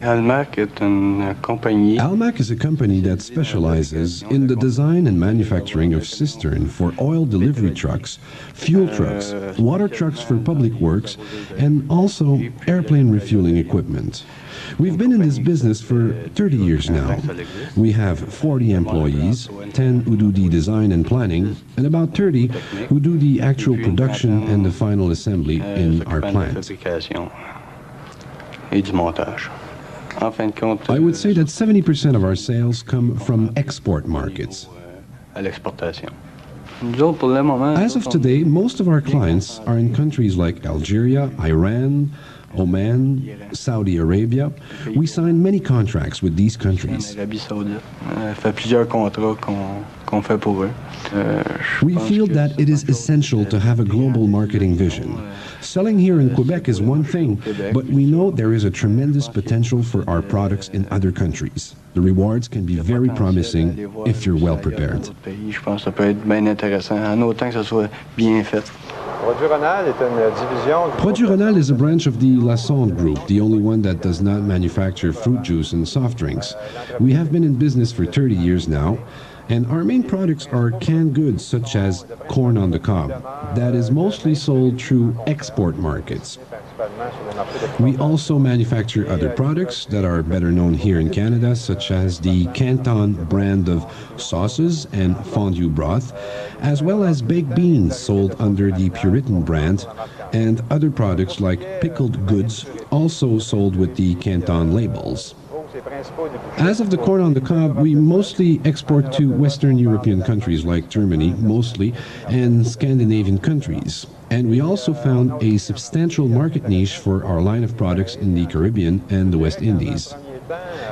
Almac is a company that specializes in the design and manufacturing of cistern for oil delivery trucks, fuel trucks, water trucks for public works, and also airplane refueling equipment. We've been in this business for 30 years now. We have 40 employees, 10 who do the design and planning, and about 30 who do the actual production and the final assembly in our plant. I would say that 70% of our sales come from export markets. As of today, most of our clients are in countries like Algeria, Iran, Oman, Saudi Arabia. We sign many contracts with these countries. We feel that it is essential to have a global marketing vision. Selling here in Quebec is one thing, but we know there is a tremendous potential for our products in other countries. The rewards can be very promising if you're well prepared. Produits Ronald is a branch of the Lassonde Group, the only one that does not manufacture fruit juice and soft drinks. We have been in business for 30 years now, and our main products are canned goods such as corn on the cob. That is mostly sold through export markets. We also manufacture other products that are better known here in Canada, such as the Canton brand of sauces and fondue broth, as well as baked beans sold under the Puritan brand, and other products like pickled goods, also sold with the Canton labels. As of the corn on the cob, we mostly export to Western European countries like Germany, mostly, and Scandinavian countries. And we also found a substantial market niche for our line of products in the Caribbean and the West Indies.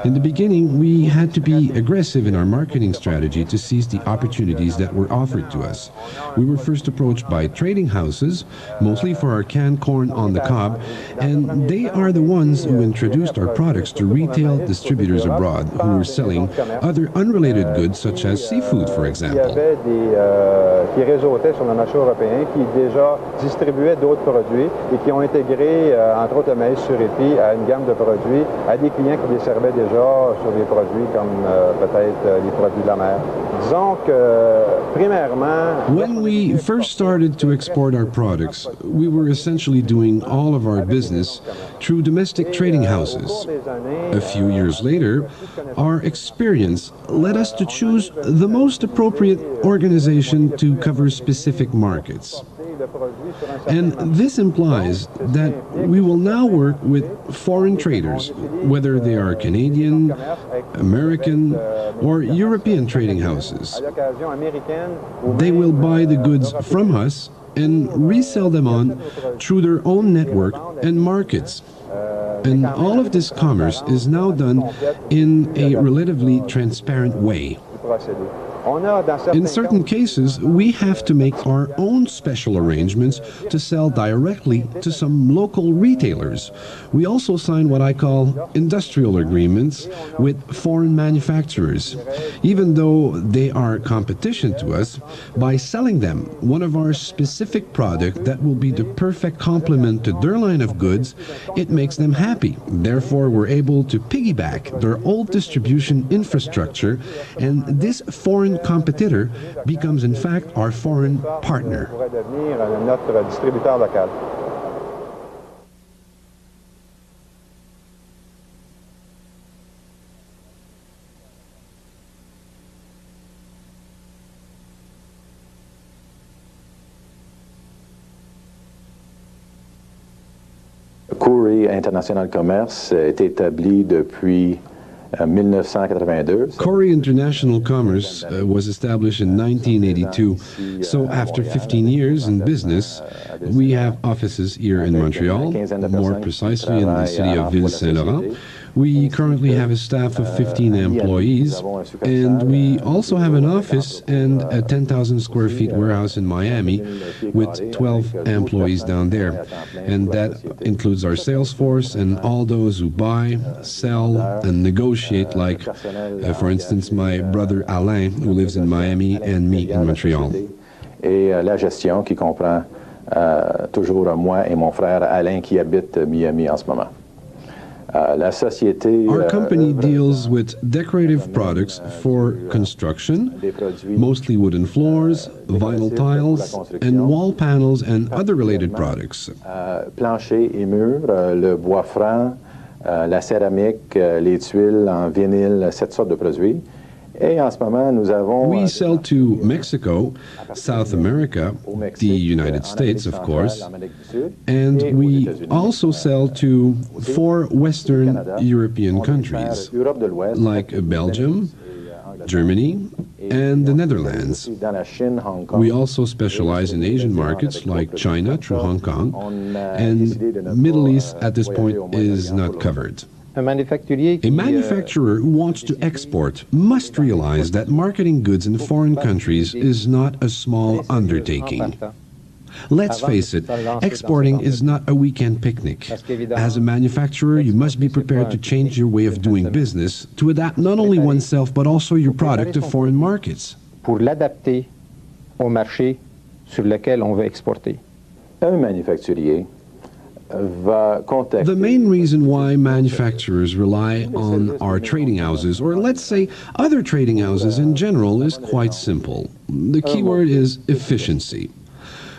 In the beginning, we had to be aggressive in our marketing strategy to seize the opportunities that were offered to us. We were first approached by trading houses, mostly for our canned corn on the cob, and they are the ones who introduced our products to retail distributors abroad who were selling other unrelated goods such as seafood, for example. Qui réseautaient sur le marché européen, qui déjà distribuaient d'autres produits et qui ont intégré, entre autres, le maïs surépis à une gamme de produits, à des clients qui desservaient déjà sur des produits comme peut-être les produits de la mer. Disons que, primairement... When we first started to export our products, we were essentially doing all of our business through domestic trading houses. A few years later, our experience led us to choose the most appropriate organization to cover specific markets. And this implies that we will now work with foreign traders, whether they are Canadian, American, or European trading houses. They will buy the goods from us and resell them on through their own network and markets. And all of this commerce is now done in a relatively transparent way. In certain cases, we have to make our own special arrangements to sell directly to some local retailers. We also sign what I call industrial agreements with foreign manufacturers. Even though they are competition to us, by selling them one of our specific products that will be the perfect complement to their line of goods, it makes them happy. Therefore, we're able to piggyback their old distribution infrastructure, and this foreign competitor becomes in fact our foreign partner. Courey International Commerce est établi depuis 1982. Courey International Commerce was established in 1982. So after 15 years in business, we have offices here in Montreal, more precisely in the city of Ville-Saint-Laurent. We currently have a staff of 15 employees, and we also have an office and a 10,000 square feet warehouse in Miami with 12 employees down there. And that includes our sales force and all those who buy, sell, and negotiate, like, for instance, my brother Alain, who lives in Miami, and me in Montreal. Et la gestion qui comprend toujours moi et mon frère Alain qui habite Miami en ce moment. La société Our company deals with decorative products for construction, mostly wooden floors, vinyl tiles, and wall panels and other related products. Plancher et murs, le bois franc, la céramique, les tuiles en vinyle, cette sorte de produits. Et en ce moment, nous avons... We sell to Mexico, South America, the United States, of course, and we also sell to 4 Western European countries, like Belgium, Germany, and the Netherlands. We also specialize in Asian markets like China through Hong Kong, and Middle East at this point is not covered. A manufacturer who wants to export must realize that marketing goods in foreign countries is not a small undertaking. Let's face it, exporting is not a weekend picnic. As a manufacturer, you must be prepared to change your way of doing business to adapt not only oneself but also your product to foreign markets. Pour l'adapter au marché sur lequel on veut exporter. Un manufacturier va contacter... The main reason why manufacturers rely on our trading houses, or let's say other trading houses in general, is quite simple. The key word is efficiency.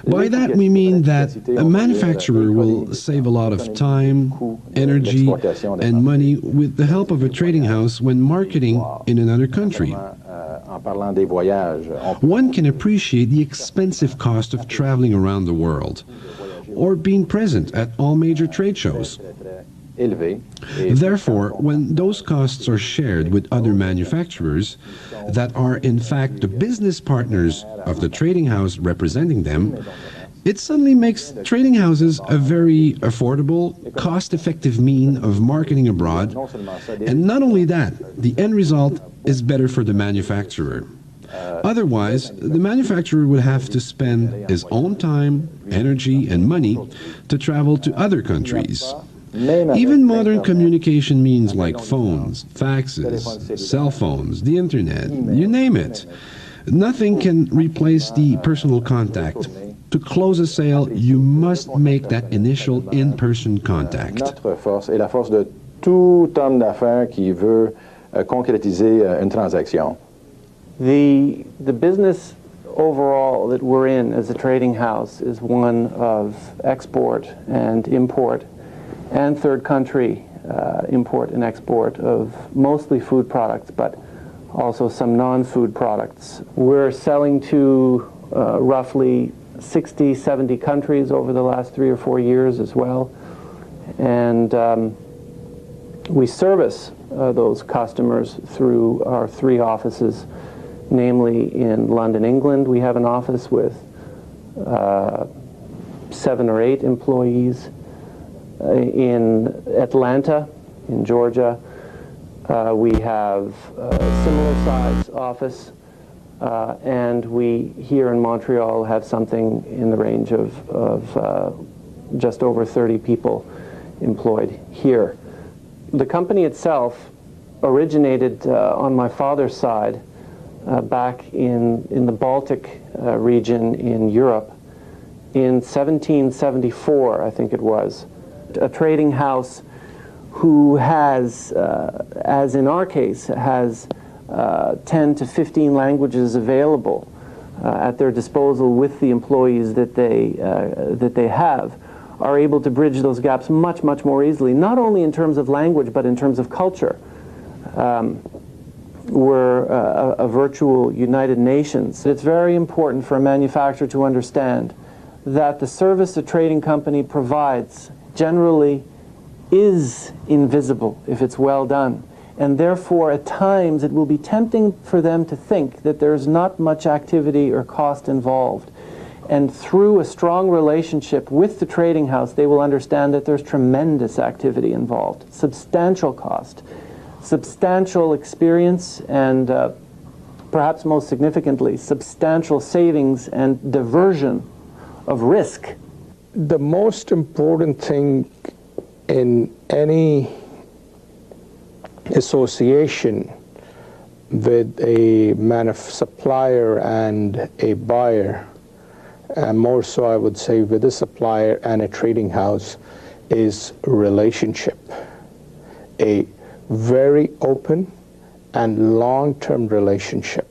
By that we mean that a manufacturer will save a lot of time, energy, and money with the help of a trading house when marketing in another country. One can appreciate the expensive cost of traveling around the world, or being present at all major trade shows. Therefore, when those costs are shared with other manufacturers that are in fact the business partners of the trading house representing them, it suddenly makes trading houses a very affordable, cost-effective means of marketing abroad. And not only that, the end result is better for the manufacturer. Otherwise, the manufacturer would have to spend his own time, energy, and money to travel to other countries. Even modern communication means like phones, faxes, cell phones, the internet, you name it. Nothing can replace the personal contact. To close a sale, you must make that initial in-person contact. Notre force est la force de tout homme d'affaires qui veut concrétiser une transaction. The business overall that we're in as a trading house is one of export and import and third country import and export of mostly food products, but also some non-food products. We're selling to roughly 60, 70 countries over the last 3 or 4 years as well. And we service those customers through our 3 offices, namely in London, England. We have an office with 7 or 8 employees. In Atlanta, in Georgia, we have a similar size office, and we here in Montreal have something in the range of just over 30 people employed here. The company itself originated on my father's side back in the Baltic region in Europe in 1774, I think it was. A trading house who has, as in our case, has 10 to 15 languages available at their disposal with the employees that they have, are able to bridge those gaps much, much more easily, not only in terms of language, but in terms of culture. We're a virtual United Nations. It's very important for a manufacturer to understand that the service a trading company provides generally is invisible if it's well done. And therefore, at times, it will be tempting for them to think that there's not much activity or cost involved. And through a strong relationship with the trading house, they will understand that there's tremendous activity involved, substantial cost, substantial experience, and perhaps most significantly, substantial savings and diversion of risk. The most important thing in any association with a supplier and a buyer, and more so I would say with a supplier and a trading house, is relationship. a very open and long-term relationship.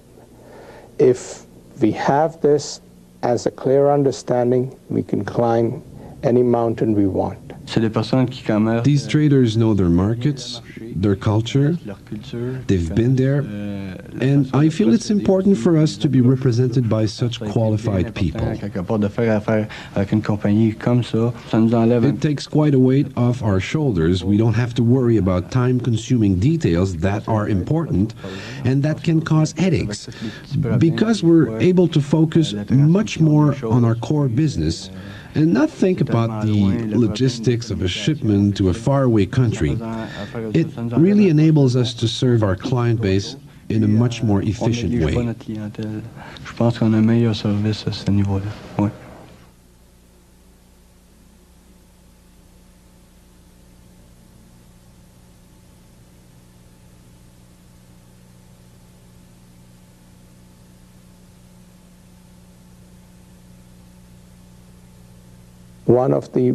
If we have this as a clear understanding, we can climb any mountain we want. These traders know their markets, their culture, they've been there, and I feel it's important for us to be represented by such qualified people. It takes quite a weight off our shoulders. We don't have to worry about time-consuming details that are important and that can cause headaches, because we're able to focus much more on our core business and not think about the logistics of a shipment to a faraway country. It really enables us to serve our client base in a much more efficient way. One of the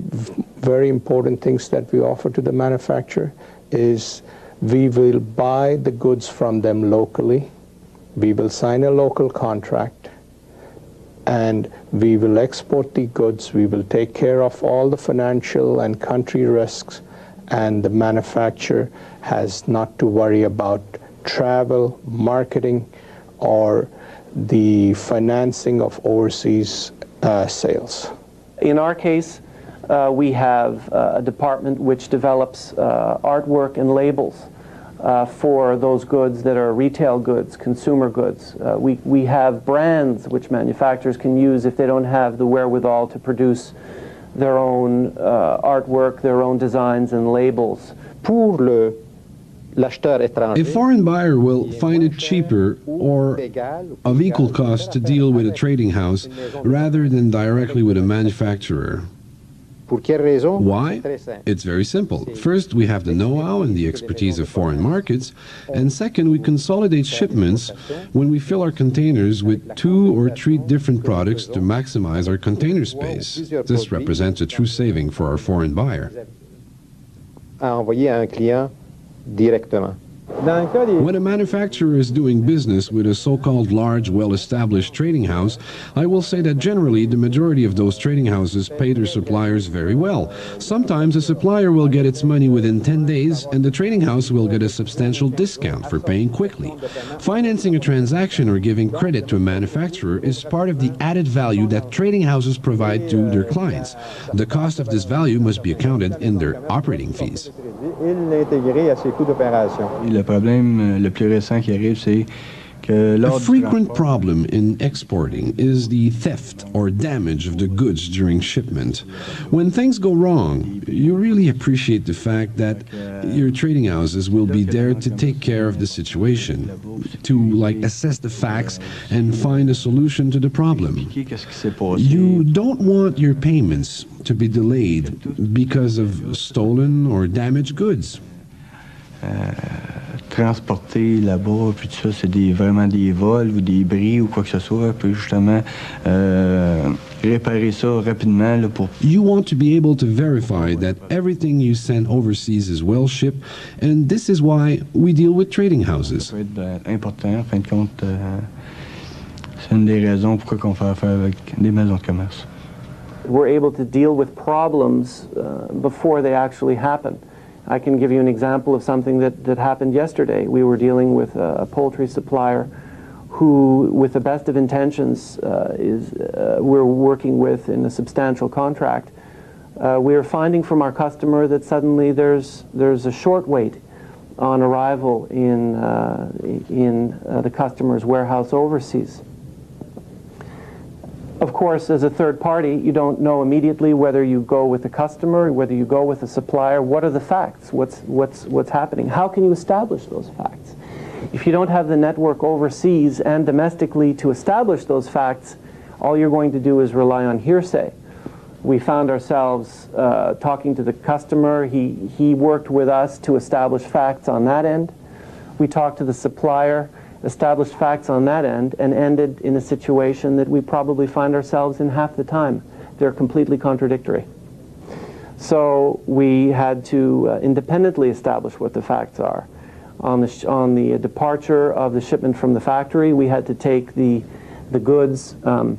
very important things that we offer to the manufacturer is we will buy the goods from them locally, we will sign a local contract, and we will export the goods. We will take care of all the financial and country risks, and the manufacturer has not to worry about travel, marketing, or the financing of overseas sales. In our case, we have a department which develops artwork and labels for those goods that are retail goods, consumer goods. We have brands which manufacturers can use if they don't have the wherewithal to produce their own artwork, their own designs and labels. A foreign buyer will find it cheaper or of equal cost to deal with a trading house rather than directly with a manufacturer. Why? It's very simple. First, we have the know-how and the expertise of foreign markets, and second, we consolidate shipments when we fill our containers with 2 or 3 different products to maximize our container space. This represents a true saving for our foreign buyer. When a manufacturer is doing business with a so-called large, well-established trading house, I will say that generally the majority of those trading houses pay their suppliers very well. Sometimes a supplier will get its money within 10 days and the trading house will get a substantial discount for paying quickly. Financing a transaction or giving credit to a manufacturer is part of the added value that trading houses provide to their clients. The cost of this value must be accounted in their operating fees. Le problème le plus récent qui arrive, c'est que a frequent problem in exporting is the theft or damage of the goods during shipment. When things go wrong, you really appreciate the fact that your trading houses will be there to take care of the situation, to assess the facts and find a solution to the problem. You don't want your payments to be delayed because of stolen or damaged goods. Transporter là-bas, puis tout ça, c'est vraiment des vols ou des bris ou quoi que ce soit, puis justement réparer ça rapidement là, pour... You want to be able to verify that everything you send overseas is well shipped, and this is why we deal with trading houses. Ça peut être important, en fin de compte, c'est une des raisons pourquoi on fait affaire avec des maisons de commerce. We're able to deal with problems before they actually happen. I can give you an example of something that happened yesterday. We were dealing with a poultry supplier who, with the best of intentions, we're working with in a substantial contract. We are finding from our customer that suddenly there's a short wait on arrival in the customer's warehouse overseas. Of course, as a third party, you don't know immediately whether you go with the customer, whether you go with the supplier. What are the facts? What's happening? How can you establish those facts? If you don't have the network overseas and domestically to establish those facts, all you're going to do is rely on hearsay. We found ourselves talking to the customer. He worked with us to establish facts on that end. We talked to the supplier, established facts on that end, and ended in a situation that we probably find ourselves in half the time. They're completely contradictory. So we had to independently establish what the facts are. On the departure of the shipment from the factory, we had to take the goods on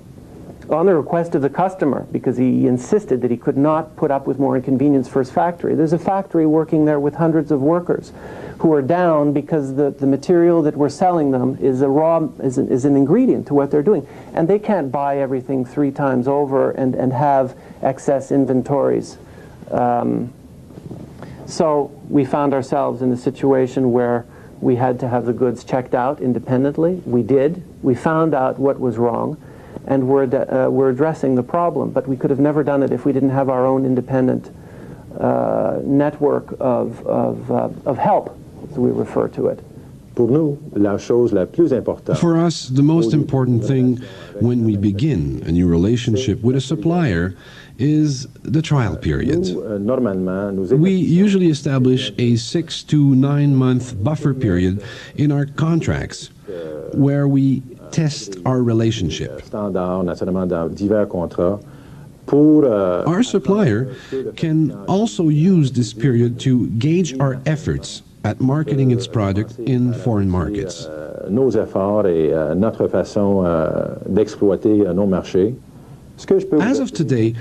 the request of the customer, because he insisted that he could not put up with more inconvenience for his factory. There's a factory working there with hundreds of workers who are down because the material that we're selling them is an ingredient to what they're doing. And they can't buy everything 3 times over and have excess inventories. So we found ourselves in a situation where we had to have the goods checked out independently. We did. We found out what was wrong, and we're addressing the problem. But we could have never done it if we didn't have our own independent network of help, as we refer to it. For us, the most important thing when we begin a new relationship with a supplier is the trial period. We usually establish a 6 to 9 month buffer period in our contracts where we test our relationship. Our supplier can also use this period to gauge our efforts at marketing its product in foreign markets. Nos efforts et notre façon d'exploiter nos marchés. As of today,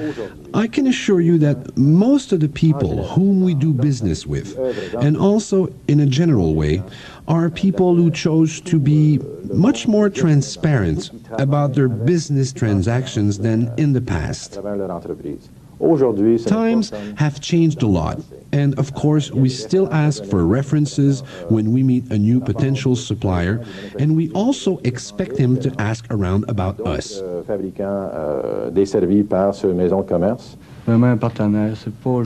I can assure you that most of the people whom we do business with, and also in a general way, are people who chose to be much more transparent about their business transactions than in the past. Times have changed a lot, and of course we still ask for references when we meet a new potential supplier, and we also expect him to ask around about us.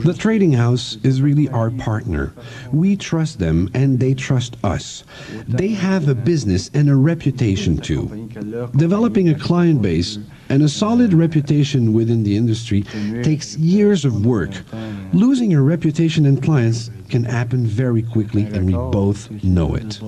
The trading house is really our partner. We trust them and they trust us. They have a business and a reputation too. Developing a client base and a solid reputation within the industry takes years of work. Losing your reputation and clients can happen very quickly, and we both know it.